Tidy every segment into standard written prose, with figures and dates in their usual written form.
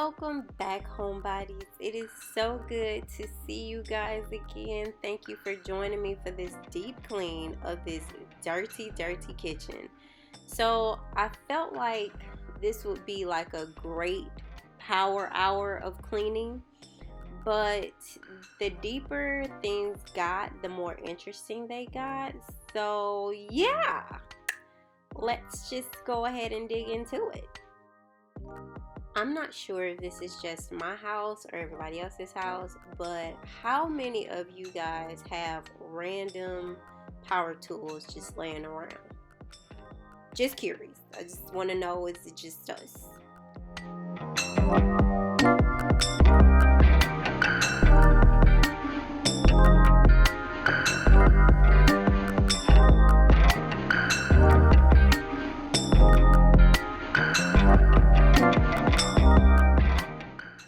Welcome back, Homebodies. It is so good to see you guys again. Thank you for joining me for this deep clean of this dirty kitchen. So I felt like this would be like a great power hour of cleaning, but the deeper things got, the more interesting they got. So yeah, let's just go ahead and dig into it. I'm not sure if this is just my house or everybody else's house, but how many of you guys have random power tools just laying around? Just curious. I just want to know, is it just us?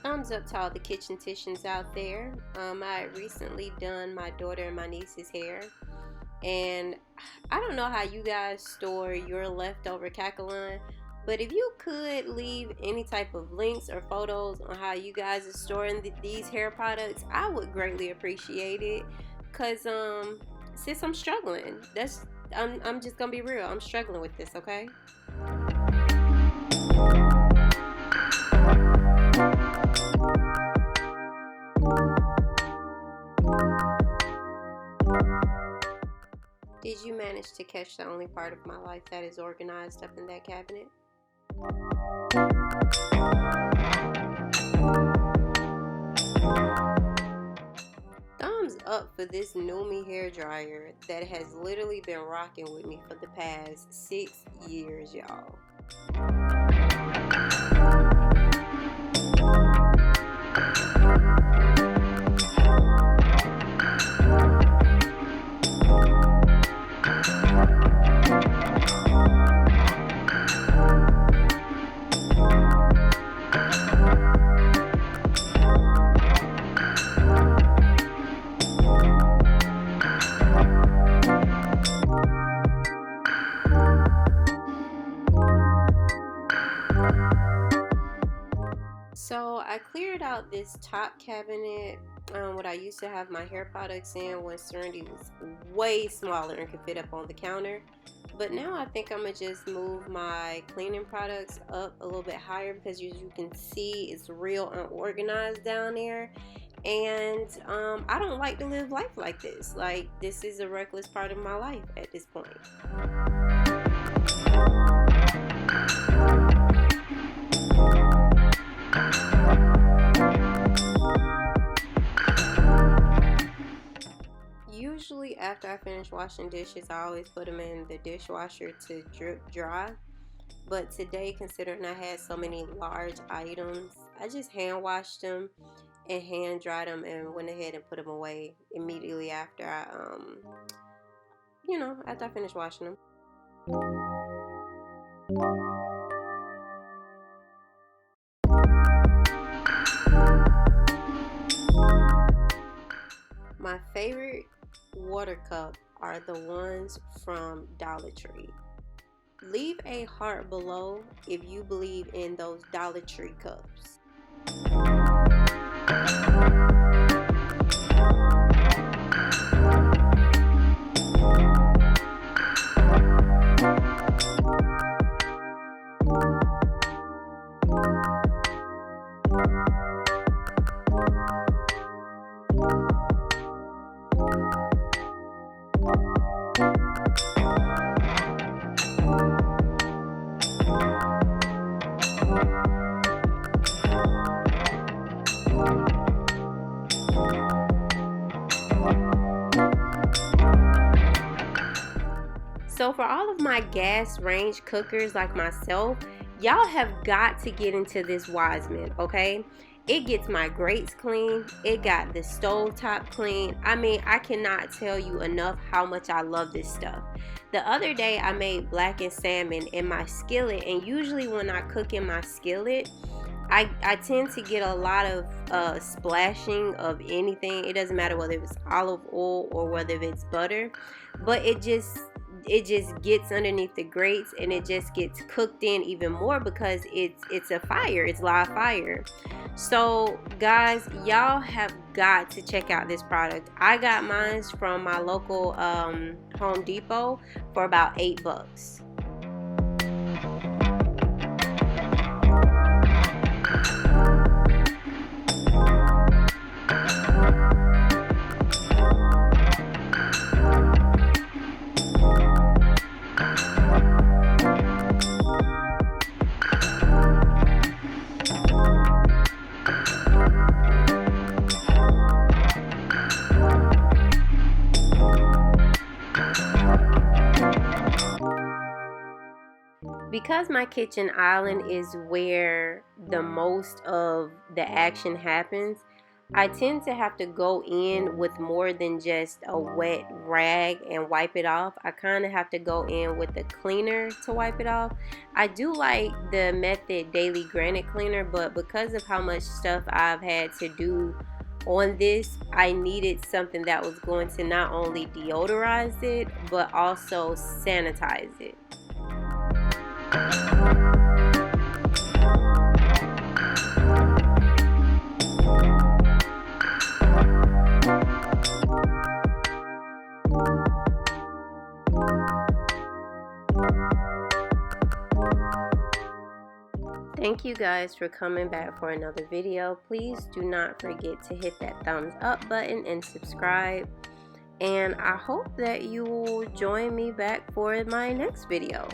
Thumbs up to all the kitchen titians out there. I recently done my daughter and my niece's hair, and I don't know how you guys store your leftover cackling, but if you could leave any type of links or photos on how you guys are storing these hair products, I would greatly appreciate it. Cause since I'm struggling, I'm just gonna be real. I'm struggling with this, okay? Did you manage to catch the only part of my life that is organized up in that cabinet? Thumbs up for this Noomi hair dryer that has literally been rocking with me for the past 6 years, y'all. So I cleared out this top cabinet, what I used to have my hair products in when Serenity was way smaller and could fit up on the counter. But now I think I'm gonna just move my cleaning products up a little bit higher, because as you can see, it's real unorganized down there. And I don't like to live life like this. Like, this is a reckless part of my life at this point. Usually after I finish washing dishes, I always put them in the dishwasher to drip dry. But today, considering I had so many large items, I just hand washed them and hand dried them and went ahead and put them away immediately after after I finished washing them. My favorite water cup are the ones from Dollar Tree. Leave a heart below if you believe in those Dollar Tree cups. So for all of my gas range cookers like myself, y'all have got to get into this Wiseman, okay? It gets my grates clean. It got the stove top clean. I mean, I cannot tell you enough how much I love this stuff. The other day I made blackened salmon in my skillet, and usually when I cook in my skillet, I tend to get a lot of splashing of anything. It doesn't matter whether it's olive oil or whether it's butter, but it just gets underneath the grates and it just gets cooked in even more because it's a fire, it's live fire. So guys, y'all have got to check out this product. I got mine from my local Home Depot for about $8. Because my kitchen island is where the most of the action happens, I tend to have to go in with more than just a wet rag and wipe it off. I kind of have to go in with a cleaner to wipe it off. I do like the Method Daily Granite Cleaner, but because of how much stuff I've had to do on this, I needed something that was going to not only deodorize it, but also sanitize it. Thank you guys for coming back for another video. Please do not forget to hit that thumbs up button and subscribe. And I hope that you will join me back for my next video.